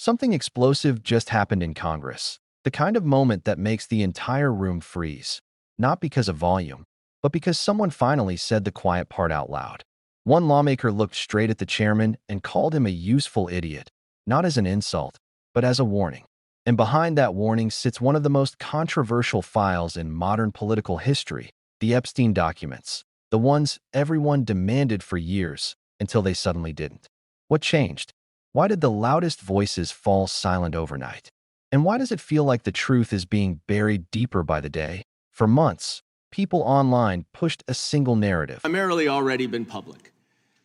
Something explosive just happened in Congress. The kind of moment that makes the entire room freeze. Not because of volume, but because someone finally said the quiet part out loud. One lawmaker looked straight at the chairman and called him a useful idiot, not as an insult, but as a warning. And behind that warning sits one of the most controversial files in modern political history, the Epstein documents, the ones everyone demanded for years until they suddenly didn't. What changed? Why did the loudest voices fall silent overnight? And why does it feel like the truth is being buried deeper by the day? For months, people online pushed a single narrative. Primarily already been public.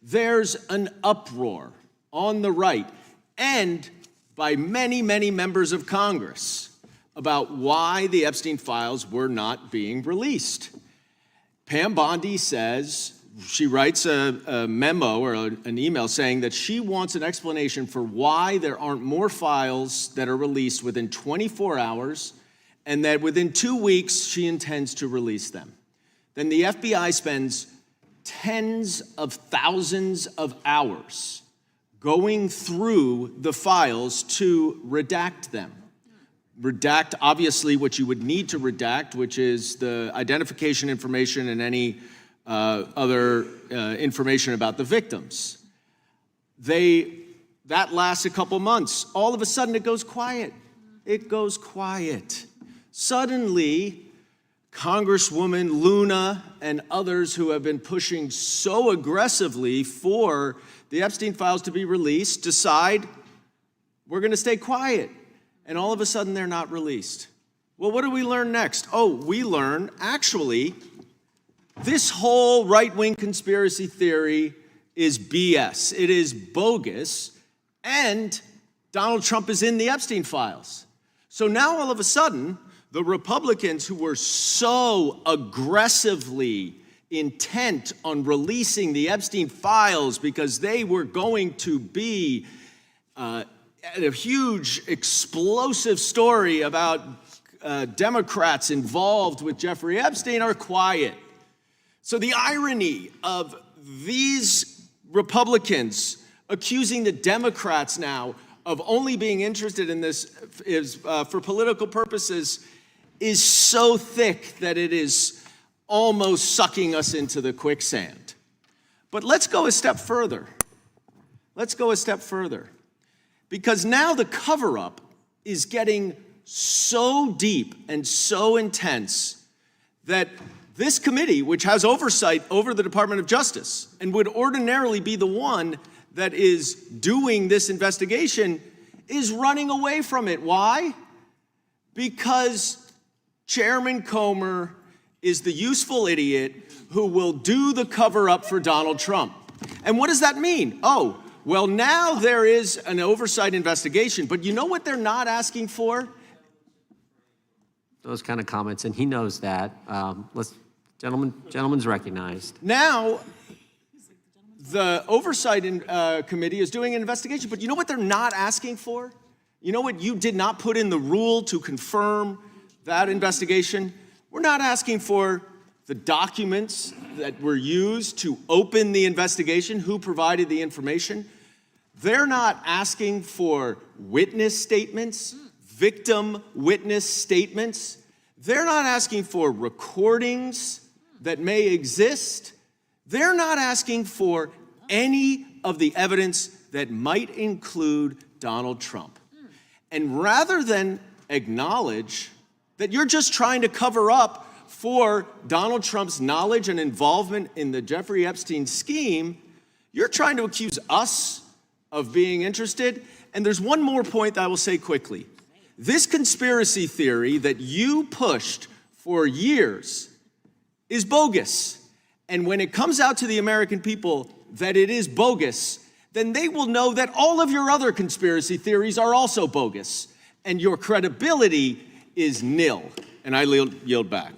There's an uproar on the right and by many, many members of Congress about why the Epstein files were not being released. Pam Bondi says, she writes a memo or an email saying that she wants an explanation for why there aren't more files that are released within 24 hours and that within 2 weeks she intends to release them. Then the FBI spends tens of thousands of hours going through the files to redact them. Redact, obviously, what you would need to redact, which is the identification information and any other information about the victims. That lasts a couple months. All of a sudden, it goes quiet. It goes quiet. Suddenly, Congresswoman Luna and others who have been pushing so aggressively for the Epstein files to be released decide we're going to stay quiet. And all of a sudden, they're not released. Well, what do we learn next? Oh, we learn, actually, this whole right-wing conspiracy theory is BS. It is bogus, and Donald Trump is in the Epstein files. So now, all of a sudden, the Republicans who were so aggressively intent on releasing the Epstein files because they were going to be a huge, explosive story about Democrats involved with Jeffrey Epstein are quiet. So the irony of these Republicans accusing the Democrats now of only being interested in this is for political purposes is so thick that it is almost sucking us into the quicksand. But let's go a step further. Let's go a step further. Because now the cover-up is getting so deep and so intense that this committee, which has oversight over the Department of Justice and would ordinarily be the one that is doing this investigation, is running away from it. Why? Because Chairman Comer is the useful idiot who will do the cover-up for Donald Trump. And what does that mean? Oh, well, now there is an oversight investigation, but you know what they're not asking for? Those kind of comments, and he knows that. Gentleman's recognized. Now, the oversight committee is doing an investigation, but you know what they're not asking for? You know what you did not put in the rule to confirm that investigation? We're not asking for the documents that were used to open the investigation, who provided the information. They're not asking for witness statements, victim witness statements. They're not asking for recordings that may exist. They're not asking for any of the evidence that might include Donald Trump. And rather than acknowledge that you're just trying to cover up for Donald Trump's knowledge and involvement in the Jeffrey Epstein scheme, you're trying to accuse us of being interested. And there's one more point that I will say quickly. This conspiracy theory that you pushed for years is bogus. And when it comes out to the American people that it is bogus, then they will know that all of your other conspiracy theories are also bogus. And your credibility is nil. And I yield back.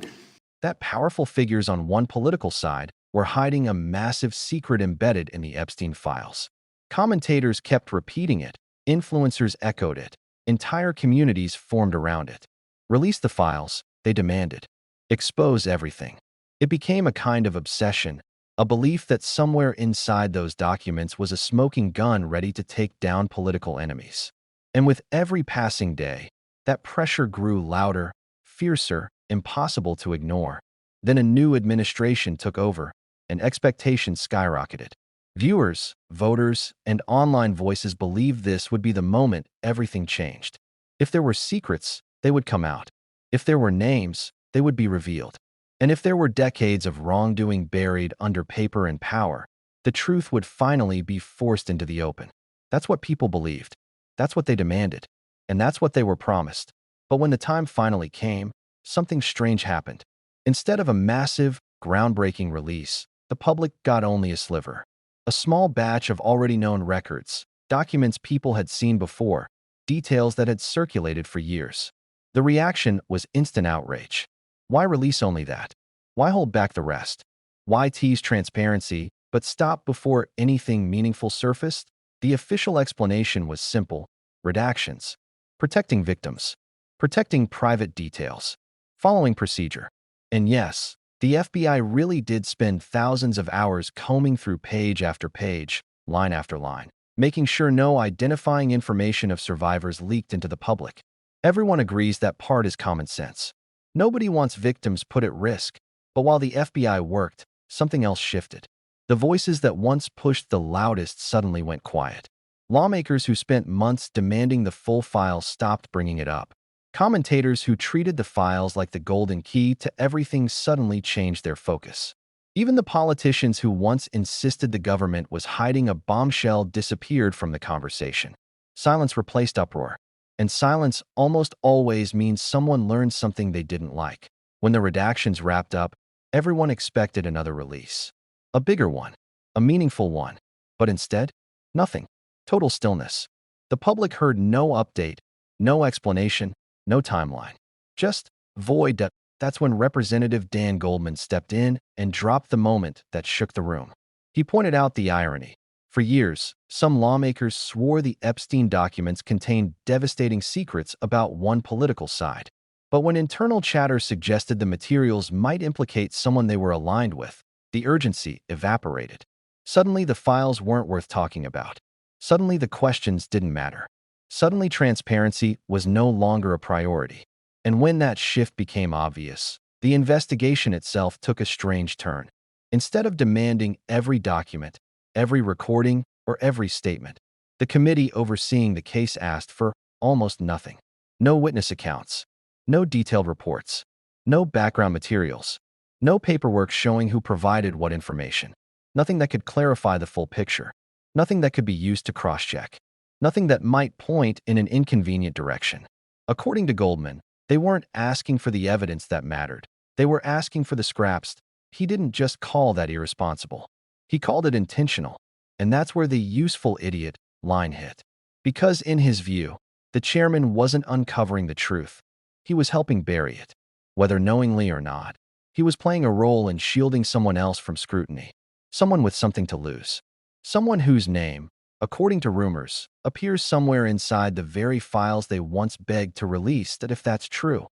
That powerful figures on one political side were hiding a massive secret embedded in the Epstein files. Commentators kept repeating it, influencers echoed it, entire communities formed around it. Release the files, they demanded. Expose everything. It became a kind of obsession, a belief that somewhere inside those documents was a smoking gun ready to take down political enemies. And with every passing day, that pressure grew louder, fiercer, impossible to ignore. Then a new administration took over, and expectations skyrocketed. Viewers, voters, and online voices believed this would be the moment everything changed. If there were secrets, they would come out. If there were names, they would be revealed. And if there were decades of wrongdoing buried under paper and power, the truth would finally be forced into the open. That's what people believed. That's what they demanded. And that's what they were promised. But when the time finally came, something strange happened. Instead of a massive, groundbreaking release, the public got only a sliver. A small batch of already known records, documents people had seen before, details that had circulated for years. The reaction was instant outrage. Why release only that? Why hold back the rest? Why tease transparency, but stop before anything meaningful surfaced? The official explanation was simple: redactions, protecting victims, protecting private details, following procedure. And yes, the FBI really did spend thousands of hours combing through page after page, line after line, making sure no identifying information of survivors leaked into the public. Everyone agrees that part is common sense. Nobody wants victims put at risk, but while the FBI worked, something else shifted. The voices that once pushed the loudest suddenly went quiet. Lawmakers who spent months demanding the full file stopped bringing it up. Commentators who treated the files like the golden key to everything suddenly changed their focus. Even the politicians who once insisted the government was hiding a bombshell disappeared from the conversation. Silence replaced uproar. And silence almost always means someone learned something they didn't like. When the redactions wrapped up, everyone expected another release. A bigger one, a meaningful one. But instead, nothing. Total stillness. The public heard no update, no explanation, no timeline. Just void. That's when Representative Dan Goldman stepped in and dropped the moment that shook the room. He pointed out the irony. For years, some lawmakers swore the Epstein documents contained devastating secrets about one political side. But when internal chatter suggested the materials might implicate someone they were aligned with, the urgency evaporated. Suddenly, the files weren't worth talking about. Suddenly, the questions didn't matter. Suddenly, transparency was no longer a priority. And when that shift became obvious, the investigation itself took a strange turn. Instead of demanding every document, every recording, or every statement, the committee overseeing the case asked for almost nothing. No witness accounts, no detailed reports, no background materials, no paperwork showing who provided what information, nothing that could clarify the full picture, nothing that could be used to cross-check, nothing that might point in an inconvenient direction. According to Goldman, they weren't asking for the evidence that mattered. They were asking for the scraps. He didn't just call that irresponsible. He called it intentional. And that's where the useful idiot line hit. Because in his view, the chairman wasn't uncovering the truth. He was helping bury it. Whether knowingly or not, he was playing a role in shielding someone else from scrutiny. Someone with something to lose. Someone whose name, according to rumors, appears somewhere inside the very files they once begged to release. That if that's true,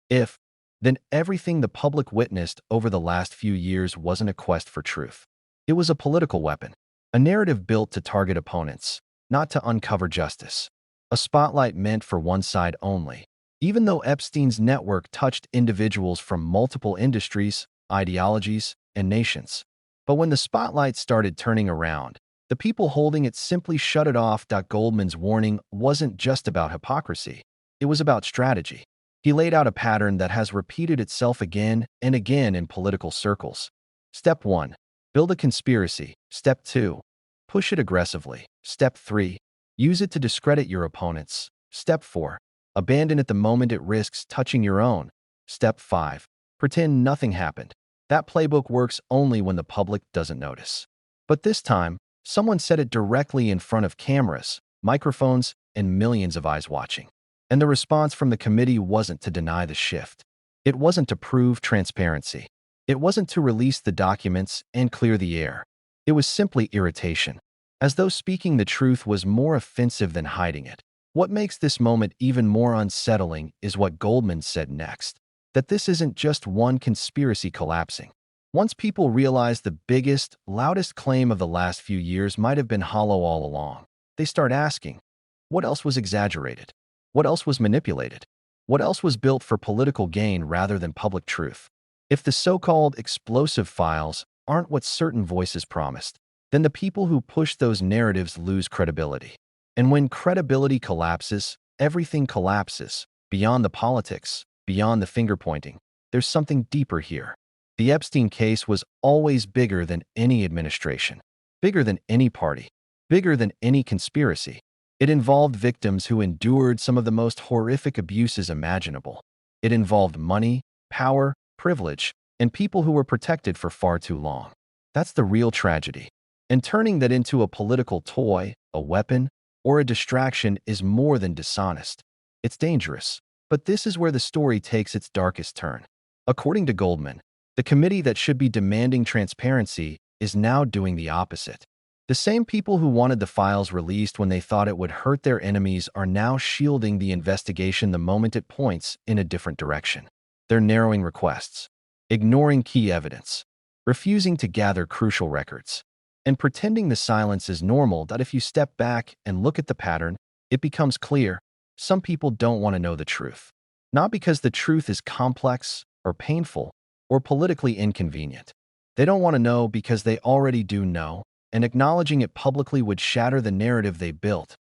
then everything the public witnessed over the last few years wasn't a quest for truth. It was a political weapon, a narrative built to target opponents, not to uncover justice. A spotlight meant for one side only. Even though Epstein's network touched individuals from multiple industries, ideologies, and nations. But when the spotlight started turning around, the people holding it simply shut it off. Goldman's warning wasn't just about hypocrisy. It was about strategy. He laid out a pattern that has repeated itself again and again in political circles. Step 1. Build a conspiracy. Step 2. Push it aggressively. Step 3. Use it to discredit your opponents. Step 4. Abandon it the moment it risks touching your own. Step 5. Pretend nothing happened. That playbook works only when the public doesn't notice. But this time, someone said it directly in front of cameras, microphones, and millions of eyes watching. And the response from the committee wasn't to deny the shift. It wasn't to prove transparency. It wasn't to release the documents and clear the air. It was simply irritation, as though speaking the truth was more offensive than hiding it. What makes this moment even more unsettling is what Goldman said next, that this isn't just one conspiracy collapsing. Once people realize the biggest, loudest claim of the last few years might have been hollow all along, they start asking, What else was exaggerated? What else was manipulated? What else was built for political gain rather than public truth? If the so-called explosive files aren't what certain voices promised, then the people who push those narratives lose credibility. And when credibility collapses, everything collapses. Beyond the politics, beyond the finger-pointing, there's something deeper here. The Epstein case was always bigger than any administration, bigger than any party, bigger than any conspiracy. It involved victims who endured some of the most horrific abuses imaginable. It involved money, power, privilege, and people who were protected for far too long. That's the real tragedy. And turning that into a political toy, a weapon, or a distraction is more than dishonest. It's dangerous. But this is where the story takes its darkest turn. According to Goldman, the committee that should be demanding transparency is now doing the opposite. The same people who wanted the files released when they thought it would hurt their enemies are now shielding the investigation the moment it points in a different direction. They're narrowing requests, ignoring key evidence, refusing to gather crucial records, and pretending the silence is normal. That if you step back and look at the pattern, it becomes clear. Some people don't want to know the truth. Not because the truth is complex or painful or politically inconvenient. They don't want to know because they already do know, and acknowledging it publicly would shatter the narrative they built.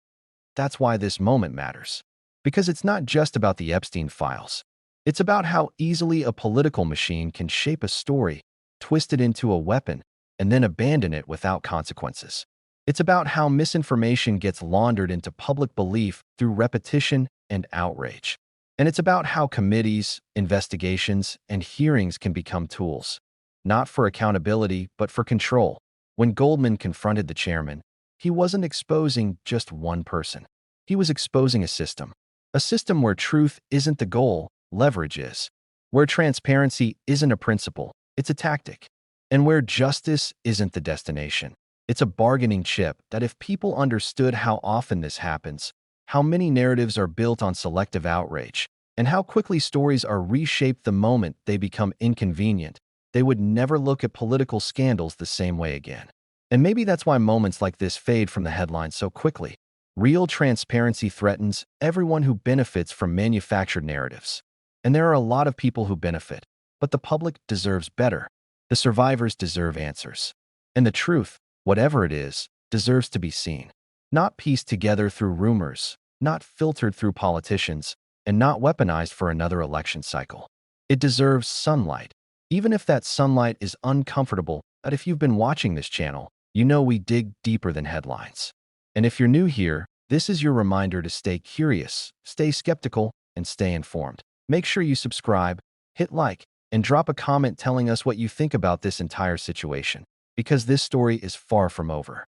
That's why this moment matters. Because it's not just about the Epstein files. It's about how easily a political machine can shape a story, twist it into a weapon, and then abandon it without consequences. It's about how misinformation gets laundered into public belief through repetition and outrage. And it's about how committees, investigations, and hearings can become tools, not for accountability, but for control. When Goldman confronted the chairman, he wasn't exposing just one person. He was exposing a system where truth isn't the goal, leverage is, where transparency isn't a principle, it's a tactic, and where justice isn't the destination. It's a bargaining chip that if people understood how often this happens, how many narratives are built on selective outrage, and how quickly stories are reshaped the moment they become inconvenient, they would never look at political scandals the same way again. And maybe that's why moments like this fade from the headlines so quickly. Real transparency threatens everyone who benefits from manufactured narratives. And there are a lot of people who benefit, but the public deserves better. The survivors deserve answers. And the truth, whatever it is, deserves to be seen. Not pieced together through rumors, not filtered through politicians, and not weaponized for another election cycle. It deserves sunlight, even if that sunlight is uncomfortable. But if you've been watching this channel, you know we dig deeper than headlines. And if you're new here, this is your reminder to stay curious, stay skeptical, and stay informed. Make sure you subscribe, hit like, and drop a comment telling us what you think about this entire situation, because this story is far from over.